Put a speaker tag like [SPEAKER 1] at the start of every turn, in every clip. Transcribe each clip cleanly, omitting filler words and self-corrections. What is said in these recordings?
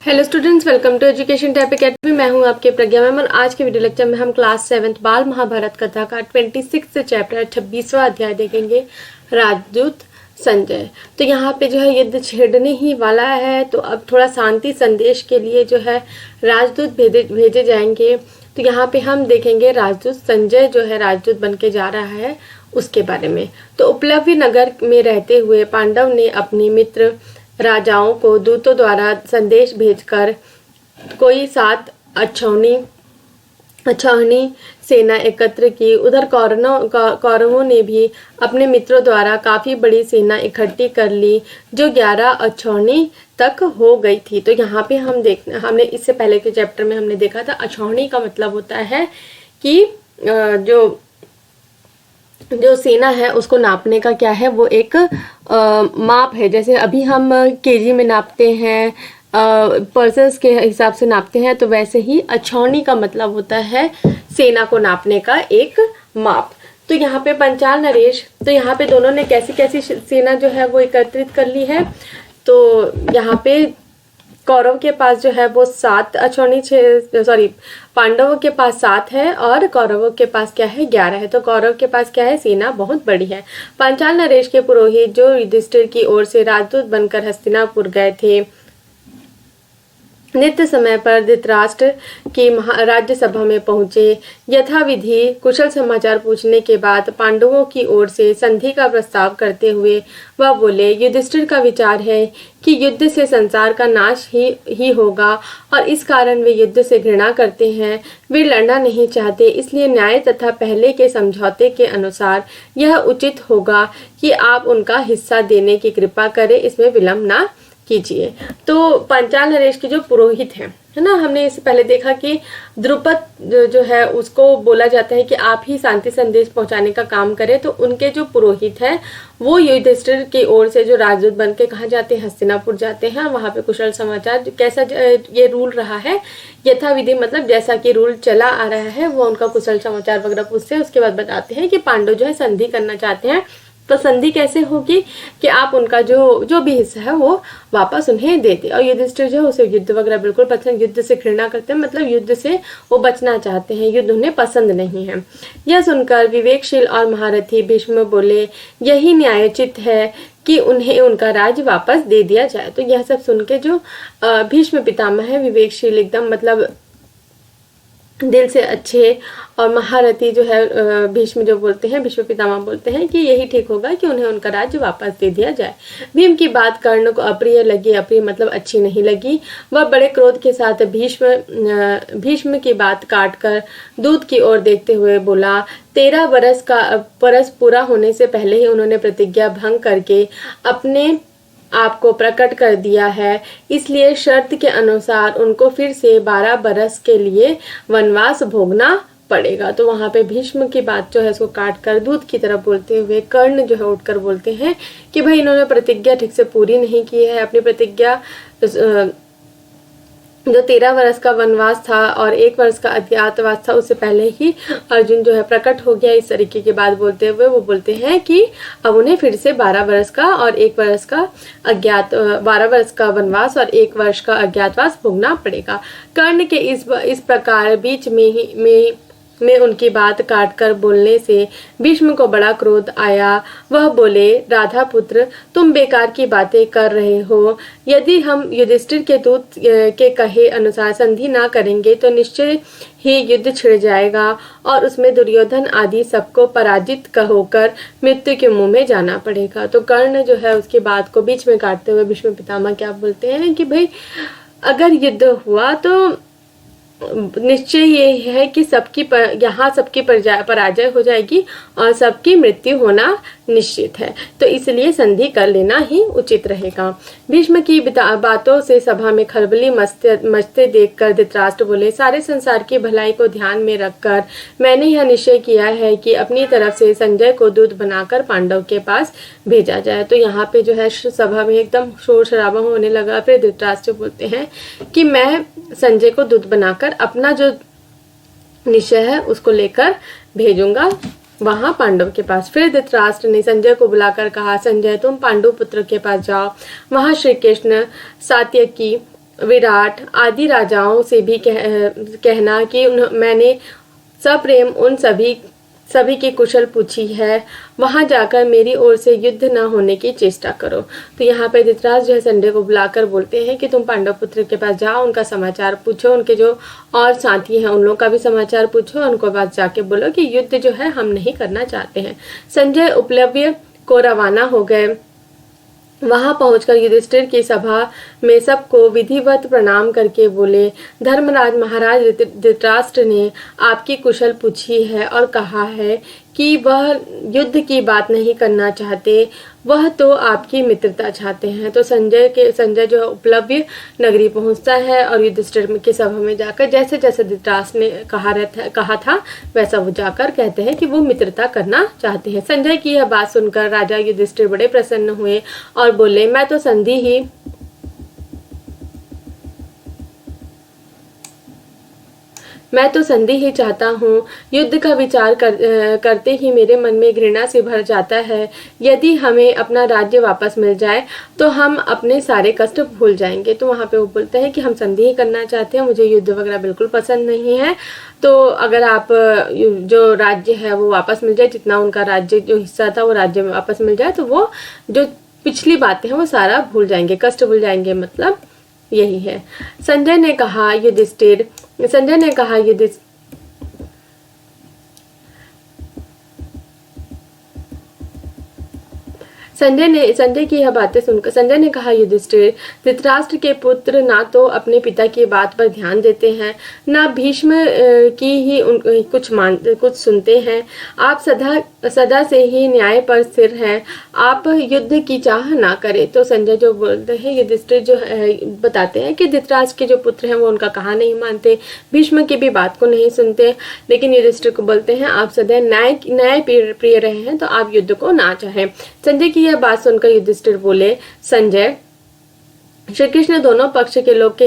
[SPEAKER 1] Hello students, welcome to education tap academy. मैं हूं आपके प्रज्ञा मैम और आज के वीडियो लेक्चर में हम क्लास 7 बाल महाभारत कथा का 26 चैप्टर 26वां अध्याय देखेंगे, राजदूत संजय। तो यहाँ पे जो है युद्ध छेड़ने ही वाला है, तो अब थोड़ा शांति संदेश के लिए जो है राजदूत भेजे जाएंगे। तो यहाँ पे हम देखेंगे राजदूत संजय जो है राजदूत बन के जा रहा है उसके बारे में। तो उपलब्धि नगर में रहते हुए पांडव ने अपने मित्र राजाओं को दूतों द्वारा संदेश भेजकर कोई 7 अक्षौहिणी सेना एकत्र की। उधर कौरवों ने भी अपने मित्रों द्वारा काफी बड़ी सेना इकट्ठी कर ली, जो 11 अक्षौहिणी तक हो गई थी। तो यहाँ पे हमने इससे पहले के चैप्टर में हमने देखा था, अक्षौहिणी का मतलब होता है कि जो सेना है उसको नापने का क्या है, वो एक माप है। जैसे अभी हम केजी में नापते हैं, पर्सन्स के हिसाब से नापते हैं, तो वैसे ही अक्षौहिणी का मतलब होता है सेना को नापने का एक माप। तो यहाँ पे पंचाल नरेश, तो यहाँ पे दोनों ने कैसी कैसी सेना जो है वो एकत्रित कर ली है। तो यहाँ पे कौरव के पास जो है वो 7 अक्षौहिणी, पांडवों के पास 7 है और कौरवों के पास क्या है 11 है। तो कौरव के पास क्या है, सेना बहुत बड़ी है। पांचाल नरेश के पुरोहित जो युधिष्ठिर की ओर से राजदूत बनकर हस्तिनापुर गए थे, नित्य समय पर धृतराष्ट्र की राज्यसभा में पहुंचे। यथाविधि कुशल समाचार पूछने के बाद पांडवों की ओर से संधि का प्रस्ताव करते हुए वह बोले, युधिष्ठिर का विचार है कि युद्ध से संसार का नाश ही होगा और इस कारण वे युद्ध से घृणा करते हैं। वे लड़ना नहीं चाहते, इसलिए न्याय तथा पहले के समझौते के अनुसार यह उचित होगा कि आप उनका हिस्सा देने की कृपा करें, इसमें विलंब ना कीजिए। तो पंचाल नरेश के जो पुरोहित है ना, हमने इससे पहले देखा कि द्रुपद जो है उसको बोला जाता है कि आप ही शांति संदेश पहुंचाने का काम करें। तो उनके जो पुरोहित है वो युधिष्ठिर की ओर से जो राजदूत बन के कहाँ जाते हैं, हस्तिनापुर जाते हैं। वहां पे कुशल समाचार कैसा ये रूल रहा है, यथाविधि मतलब जैसा कि रूल चला आ रहा है, वो उनका कुशल समाचार वगैरह पूछते हैं। उसके बाद बताते हैं कि पांडव जो है संधि करना चाहते हैं। तो संधि कैसे होगी कि आप उनका जो भी हिस्सा है वो वापस उन्हें दे दे। और युधिष्ठिर जो है उसे युद्ध वगैरह बिल्कुल पसंद, युद्ध से घृणा करते हैं, मतलब युद्ध से वो बचना चाहते हैं, युद्ध उन्हें पसंद नहीं है। यह सुनकर विवेकशील और महारथी भीष्म बोले, यही न्यायोचित है कि उन्हें उनका राज्य वापस दे दिया जाए। तो यह सब सुन के जो भीष्म पितामह है, विवेकशील एकदम मतलब दिल से अच्छे, और महारथी जो है भीष्म जो बोलते हैं, भीष्म पितामह बोलते हैं कि यही ठीक होगा कि उन्हें उनका राज्य वापस दे दिया जाए। भीम की बात कर्ण को अप्रिय लगी, अप्रिय मतलब अच्छी नहीं लगी। वह बड़े क्रोध के साथ भीष्म की बात काटकर दूत की ओर देखते हुए बोला, 13 बरस पूरा होने से पहले ही उन्होंने प्रतिज्ञा भंग करके अपने आपको प्रकट कर दिया है, इसलिए शर्त के अनुसार उनको फिर से 12 बरस के लिए वनवास भोगना पड़ेगा। तो वहां पे भीष्म की बात जो है इसको काट कर दूत की तरफ बोलते हुए कर्ण जो है उठकर बोलते हैं कि भाई इन्होंने प्रतिज्ञा ठीक से पूरी नहीं की है। अपनी प्रतिज्ञा जो 13 वर्ष का वनवास था और 1 वर्ष का अज्ञातवास था, उससे पहले ही अर्जुन जो है प्रकट हो गया। इस तरीके की बात बोलते हुए वो बोलते हैं कि अब उन्हें फिर से 12 वर्ष का और 1 वर्ष का 12 वर्ष का वनवास और 1 वर्ष का अज्ञातवास भोगना पड़ेगा। कर्ण के इस प्रकार बीच में उनकी बात काटकर बोलने से भीष्म को बड़ा क्रोध आया। वह बोले, राधा पुत्र, तुम बेकार की बातें कर रहे हो। यदि हम युधिष्ठिर के दूत के कहे अनुसार संधि ना करेंगे तो निश्चय ही युद्ध छिड़ जाएगा और उसमें दुर्योधन आदि सबको पराजित होकर मृत्यु के मुंह में जाना पड़ेगा। तो कर्ण जो है उसकी बात को बीच में काटते हुए भीष्म पितामह क्या बोलते हैं कि भाई अगर युद्ध हुआ तो निश्चय ये है कि यहाँ सबकी पराजय हो जाएगी और सबकी मृत्यु होना निश्चित है, तो इसलिए संधि कर लेना ही उचित रहेगा। भीष्म की बातों से सभा में खलबली मचते देखकर धृतराष्ट्र बोले, सारे संसार की भलाई को ध्यान में रखकर मैंने यह निश्चय किया है कि अपनी तरफ से संजय को दूत बनाकर पांडव के पास भेजा जाए। तो यहाँ पे जो है सभा में एकदम शोर शराबा होने लगा। फिर धृतराष्ट्र बोलते हैं कि मैं संजय को दूत बनाकर अपना जो निश्चय है उसको लेकर भेजूंगा वहां पांडव के पास। फिर धृतराष्ट्र ने संजय को बुलाकर कहा, संजय तुम पांडु पुत्र के पास जाओ, वहां श्री कृष्ण सात्यकी विराट आदि राजाओं से भी कहना कि मैंने सप्रेम उन सभी की कुशल पूछी है, वहां जाकर मेरी ओर से युद्ध न होने की चेष्टा करो। तो यहाँ पे धृतराष्ट्र जो है संजय को बुलाकर बोलते हैं कि तुम पांडव पुत्र के पास जाओ, उनका समाचार पूछो, उनके जो और साथी हैं उन लोगों का भी समाचार पूछो, उनको पास जाके बोलो कि युद्ध जो है हम नहीं करना चाहते हैं। संजय उपलब्ध को रवाना हो गए। वहां पहुंचकर युधिष्ठिर की सभा में सबको विधिवत प्रणाम करके बोले, धर्मराज महाराज धृतराष्ट्र ने आपकी कुशल पूछी है और कहा है कि वह युद्ध की बात नहीं करना चाहते, वह तो आपकी मित्रता चाहते हैं। तो संजय जो उपलब्ध नगरी पहुंचता है और युधिष्ठिर की सभा में जाकर जैसे जैसे धृतराष्ट्र ने कहा था वैसा वो जाकर कहते हैं कि वो मित्रता करना चाहते हैं। संजय की यह बात सुनकर राजा युधिष्ठिर बड़े प्रसन्न हुए और बोले, मैं तो संधि ही चाहता हूँ। युद्ध का विचार करते ही मेरे मन में घृणा से भर जाता है। यदि हमें अपना राज्य वापस मिल जाए तो हम अपने सारे कष्ट भूल जाएंगे। तो वहाँ पे वो बोलते हैं कि हम संधि ही करना चाहते हैं, मुझे युद्ध वगैरह बिल्कुल पसंद नहीं है। तो अगर आप जो राज्य है वो वापस मिल जाए, जितना उनका राज्य जो हिस्सा था वो राज्य में वापस मिल जाए, तो वो जो पिछली बातें हैं वो सारा भूल जाएंगे, कष्ट भूल जाएंगे, मतलब यही है। संजय ने कहा युधिष्ठिर संजय की यह बातें सुनकर संजय ने कहा, युधिष्ठिर, धृतराष्ट्र के पुत्र ना तो अपने पिता की बात पर ध्यान देते हैं, ना भीष्म की ही कुछ सुनते हैं। आप सदा से ही न्याय पर स्थिर हैं, आप युद्ध की चाह ना करें। तो संजय जो बोलते हैं, युधिष्ठिर जो बताते हैं कि धृतराष्ट्र के जो पुत्र हैं वो उनका कहा नहीं मानते, भीष्म की भी बात को नहीं सुनते, लेकिन युधिष्ठिर को बोलते हैं आप सदैव न्याय प्रिय रहे हैं तो आप युद्ध को ना चाहें। संजय की यह बात सुनकर युधिष्ठिर बोले, संजय, श्री कृष्ण दोनों पक्ष के लोग के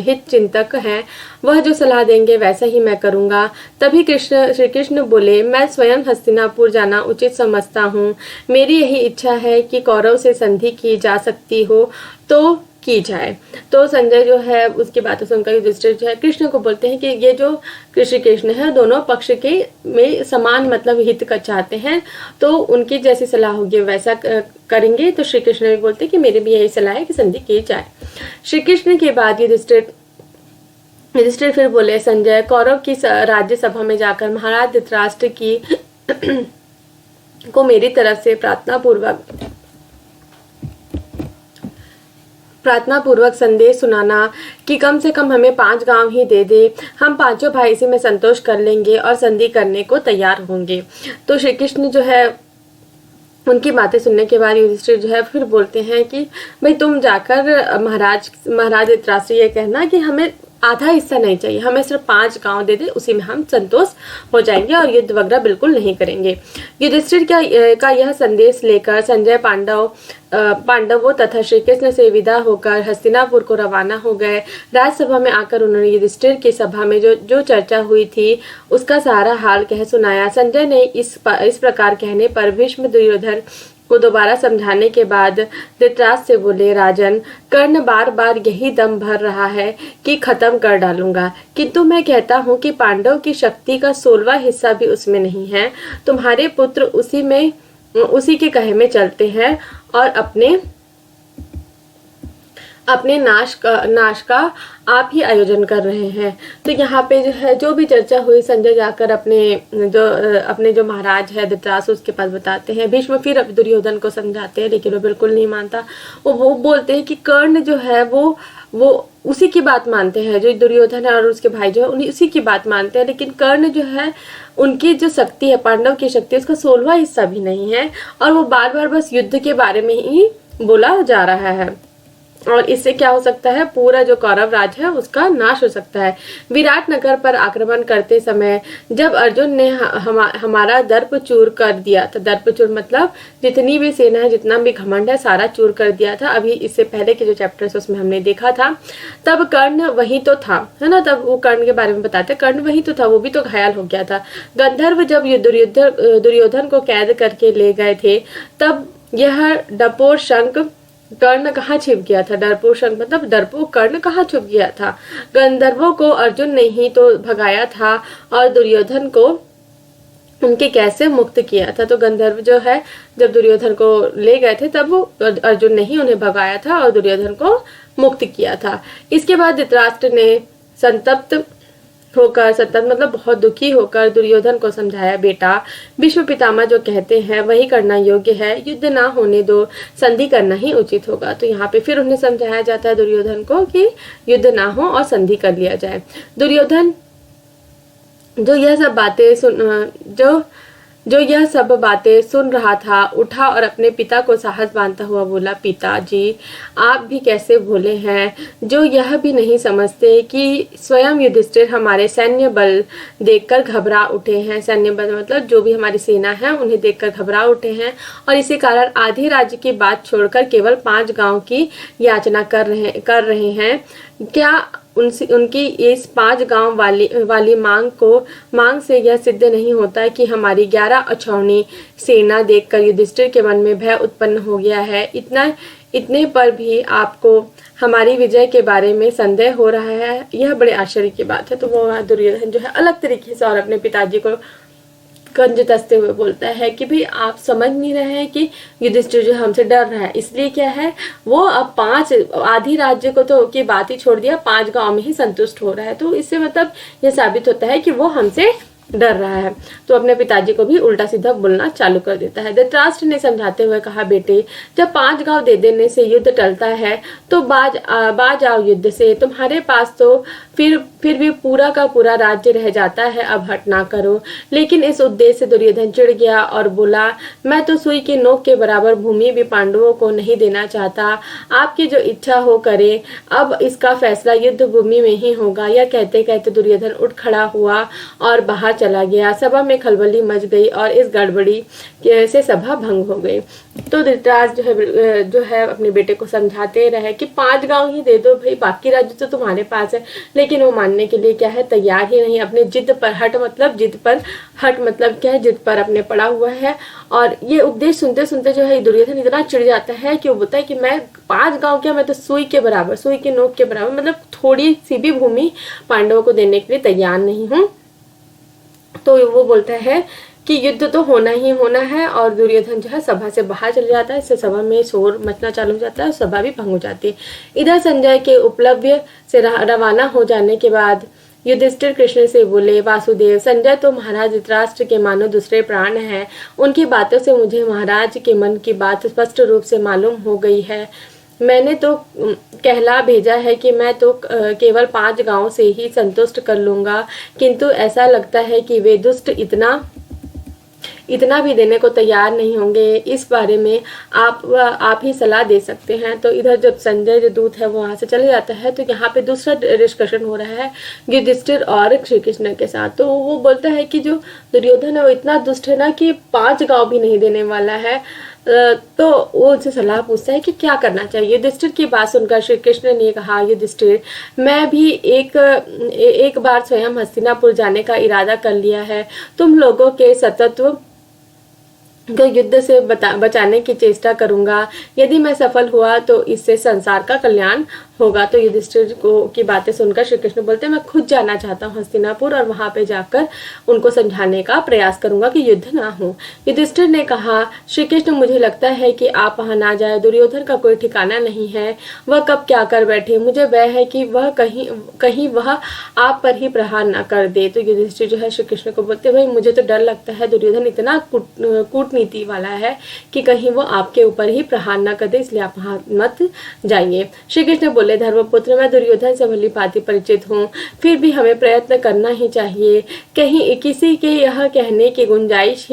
[SPEAKER 1] हित चिंतक हैं, वह जो सलाह देंगे वैसा ही मैं करूंगा। तभी श्री कृष्ण बोले, मैं स्वयं हस्तिनापुर जाना उचित समझता हूँ। मेरी यही इच्छा है कि कौरव से संधि की जा सकती हो तो की जाए। तो संजय जो है उसकी बातें सुनकर युधिष्ठिर जो है कृष्ण को बोलते हैं कि ये जो श्री कृष्ण है दोनों पक्ष के में समान मतलब हित का चाहते हैं, तो उनकी जैसी सलाह होगी वैसा करेंगे। तो श्री कृष्ण भी बोलते हैं कि मेरी भी यही सलाह है कि संधि की जाए। श्री कृष्ण के बाद युधिष्ठिर फिर बोले, संजय, कौरव की राज्य सभा में जाकर महाराज धृतराष्ट्र की को मेरी तरफ से प्रार्थना पूर्वक संदेश सुनाना कि कम से कम हमें 5 गांव ही दे दे, हम 5 भाई इसी में संतोष कर लेंगे और संधि करने को तैयार होंगे। तो श्री कृष्ण जो है उनकी बातें सुनने के बाद युधिष्ठिर जो है फिर बोलते हैं कि भाई तुम जाकर महाराज धृतराष्ट्र ये कहना कि हमें आधा हिस्सा नहीं चाहिए, हमें सिर्फ 5 गांव दे दे, उसी में हम संतोष हो जाएंगे और युद्ध वगैरह बिल्कुल नहीं करेंगे। युधिष्ठिर का यह संदेश लेकर संजय पांडवों तथा श्री कृष्ण से विदा होकर हस्तिनापुर को रवाना हो गए। राजसभा में आकर उन्होंने युधिष्ठिर की सभा में जो चर्चा हुई थी उसका सारा हाल कह सुनाया। संजय ने इस प्रकार कहने पर भीष्म दुर्योधन को दोबारा समझाने के बाद धृतराष्ट्र से बोले, राजन, कर्ण बार बार यही दम भर रहा है कि खत्म कर डालूंगा, किंतु मैं कहता हूँ कि पांडव की शक्ति का 16वां हिस्सा भी उसमें नहीं है। तुम्हारे पुत्र उसी के कहे में चलते हैं और अपने नाश का आप ही आयोजन कर रहे हैं। तो यहाँ पे जो है जो भी चर्चा हुई संजय जाकर अपने जो महाराज है धृतराष्ट्र उसके पास बताते हैं। भीष्म फिर दुर्योधन को समझाते हैं लेकिन वो बिल्कुल नहीं मानता। वो बोलते हैं कि कर्ण जो है वो उसी की बात मानते हैं, जो दुर्योधन है और उसके भाई जो है उन्हीं उसी की बात मानते हैं, लेकिन कर्ण जो है उनकी जो शक्ति है, पांडव की शक्ति, उसका 16वां हिस्सा भी नहीं है और वो बार बार बस युद्ध के बारे में ही बोला जा रहा है। और इससे क्या हो सकता है, पूरा जो कौरव राज है उसका नाश हो सकता है। विराट नगर पर आक्रमण करते समय जब अर्जुन ने हमारा दर्प चूर कर दिया था, दर्प चूर मतलब जितनी भी सेना है, जितना भी घमंड है, सारा चूर कर दिया था। अभी इससे पहले के जो चैप्टर्स उसमें हमने देखा था, तब कर्ण वही तो था, है ना, तब वो कर्ण के बारे में बताते, कर्ण वही तो था, वो भी तो घायल हो गया था। गंधर्व जब दुर्योधन को कैद करके ले गए थे, तब यह डपोर शंख कर्ण कहाँ छिप गया था? डरपोक शंख मतलब डरपोक कर्ण कहाँ छुप गया था? गंधर्वों को अर्जुन ने ही तो भगाया था और दुर्योधन को उनके कैसे मुक्त किया था। तो गंधर्व जो है जब दुर्योधन को ले गए थे तब वो अर्जुन ने ही उन्हें भगाया था और दुर्योधन को मुक्त किया था। इसके बाद धृतराष्ट्र ने संतप्त मतलब बहुत दुखी होकर दुर्योधन को समझाया, बेटा भीष्म पितामह जो कहते हैं वही करना योग्य है, युद्ध ना होने दो, संधि करना ही उचित होगा। तो यहाँ पे फिर उन्हें समझाया जाता है दुर्योधन को कि युद्ध ना हो और संधि कर लिया जाए। दुर्योधन जो यह सब बातें सुन रहा था उठा और अपने पिता को साहस बांधता हुआ बोला, पिताजी आप भी कैसे भोले हैं, जो यह भी नहीं समझते कि स्वयं युधिष्ठिर हमारे सैन्य बल देखकर घबरा उठे हैं। सैन्य बल मतलब जो भी हमारी सेना है उन्हें देखकर घबरा उठे हैं और इसी कारण आधे राज्य की बात छोड़कर केवल 5 गांव की याचना कर रहे हैं। क्या उनकी इस 5 गांव वाली मांग से यह सिद्ध नहीं होता कि हमारी 11 अछौनी सेना देखकर युधिष्ठिर के मन में भय उत्पन्न हो गया है। इतने पर भी आपको हमारी विजय के बारे में संदेह हो रहा है, यह बड़े आश्चर्य की बात है। तो वो दुर्योधन जो है अलग तरीके से और अपने पिताजी को गंज कसते हुए बोलता है कि भाई आप समझ नहीं रहे हैं कि युधिष्ठिर जो हमसे डर रहा है, इसलिए क्या है वो अब 5 आधी राज्य को तो की बात ही छोड़ दिया, 5 गांव में ही संतुष्ट हो रहा है। तो इससे मतलब यह साबित होता है कि वो हमसे डर रहा है। तो अपने पिताजी को भी उल्टा सीधा बोलना चालू कर देता है। धृतराष्ट्र ने समझाते हुए कहा, बेटे जब 5 गांव दे देने से युद्ध टलता है तो बाज आओ युद्ध से, तुम्हारे पास तो फिर भी पूरा का पूरा राज्य रह जाता है, अब हट ना करो। लेकिन इस उद्देश्य से दुर्योधन चिढ़ गया और बोला, मैं तो सुई की नोक के बराबर भूमि भी पांडवों को नहीं देना चाहता, आपकी जो इच्छा हो करे, अब इसका फैसला युद्ध भूमि में ही होगा। यह कहते कहते दुर्योधन उठ खड़ा हुआ और बाहर चला गया। सभा में खलबली मच गई और इस गड़बड़ी से सभा भंग हो गई। तो धृतराष्ट्र जो है अपने बेटे को समझाते रहे कि 5 गांव ही दे दो भाई, बाकी राज्य तो तुम्हारे पास है। लेकिन वो मानने के लिए क्या है तैयार ही नहीं। अपने जिद पर हट मतलब क्या है, जिद पर अपने पड़ा हुआ है। और ये उपदेश सुनते सुनते जो है दुर्योधन इतना चिढ़ जाता है कि वो बोलता है कि मैं 5 गांव क्या, मैं तो सुई के नोक के बराबर मतलब थोड़ी सी भी भूमि पांडवों को देने के लिए तैयार नहीं हूँ। तो वो बोलता है कि युद्ध तो होना ही होना है और दुर्योधन जो है सभा से बाहर चले जाता है। इससे सभा में शोर मचना चालू हो जाता है और सभा भी भंग हो जाती है। इधर संजय के उपलब्ध से रवाना हो जाने के बाद युधिष्ठिर कृष्ण से बोले, वासुदेव संजय तो महाराज धृतराष्ट्र के मानो दूसरे प्राण हैं। उनकी बातों से मुझे महाराज के मन की बात स्पष्ट रूप से मालूम हो गई है। मैंने तो कहला भेजा है कि मैं तो केवल 5 गांव से ही संतुष्ट कर लूंगा, किंतु ऐसा लगता है कि वे दुष्ट इतना भी देने को तैयार नहीं होंगे। इस बारे में आप ही सलाह दे सकते हैं। तो इधर जब संजय जो दूत है वो वहां से चले जाता है तो यहाँ पे दूसरा डिस्कशन हो रहा है युधिष्ठिर और श्री कृष्ण के साथ। तो वो बोलता है कि जो दुर्योधन है वो इतना दुष्ट है ना कि 5 गांव भी नहीं देने वाला है। तो वो उनसे सलाह पूछता है कि क्या करना चाहिए। युधिष्ठिर की बात सुनकर श्री कृष्ण ने कहा, युधिष्ठिर मैं भी एक बार स्वयं हस्तिनापुर जाने का इरादा कर लिया है। तुम लोगों के सतत्व को युद्ध से बचाने की चेष्टा करूंगा। यदि मैं सफल हुआ तो इससे संसार का कल्याण होगा। तो युधिष्ठिर की बातें सुनकर श्री कृष्ण बोलते हैं, मैं खुद जाना चाहता हूँ हस्तिनापुर और वहां पे जाकर उनको समझाने का प्रयास करूंगा कि युद्ध ना हो। युधिष्ठिर ने कहा, श्री कृष्ण मुझे लगता है कि आप वहां ना जाए। दुर्योधन का कोई ठिकाना नहीं है, वह कब क्या कर बैठे। मुझे भय है कि वह कहीं वह आप पर ही प्रहार ना कर दे। तो युधिष्ठिर जो है श्री कृष्ण को बोलते, भाई मुझे तो डर लगता है, दुर्योधन इतना कूटनीति वाला है कि कहीं वो आपके ऊपर ही प्रहार ना कर दे, इसलिए आप वहां मत जाइए। श्री कृष्ण बोले, धर्मपुत्र मैं दुर्योधन से भली भांति परिचित हूँ, फिर भी हमें प्रयत्न करना ही चाहिए। कहीं किसी के यह कहने की गुंजाइश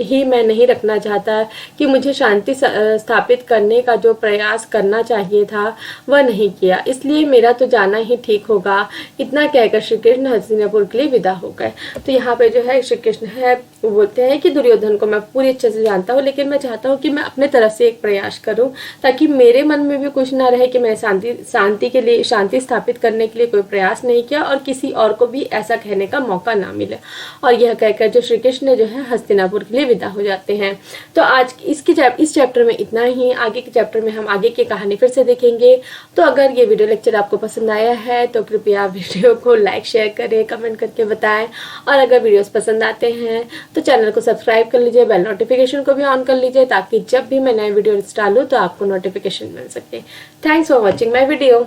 [SPEAKER 1] ही मैं नहीं रखना चाहता कि मुझे शांति स्थापित करने का जो प्रयास करना चाहिए था वह नहीं किया, इसलिए मेरा तो जाना ही ठीक होगा। इतना कहकर श्री कृष्ण हस्तिनापुर के लिए विदा हो गए। तो यहाँ पे जो है श्री कृष्ण है वो बोलते हैं कि दुर्योधन को मैं पूरी अच्छे से जानता हूँ, लेकिन मैं चाहता हूँ कि मैं अपने तरफ से एक प्रयास करूँ ताकि मेरे मन में भी कुछ ना रहे कि मैंने शांति के लिए शांति स्थापित करने के लिए कोई प्रयास नहीं किया और किसी और को भी ऐसा कहने का मौका ना मिले। और यह कहकर जो श्री कृष्ण जो है हस्तिनापुर के लिए लिए विदा हो जाते हैं। तो आज इस चैप्टर में इतना ही। आगे के चैप्टर में हम आगे की कहानी फिर से देखेंगे। तो अगर ये वीडियो लेक्चर आपको पसंद आया है तो कृपया वीडियो को लाइक शेयर करें, कमेंट करके बताएं। और अगर वीडियोस पसंद आते हैं तो चैनल को सब्सक्राइब कर लीजिए, बेल नोटिफिकेशन को भी ऑन कर लीजिए ताकि जब भी मैं नए वीडियो डालूँ तो आपको नोटिफिकेशन मिल सके। Thanks for watching my video.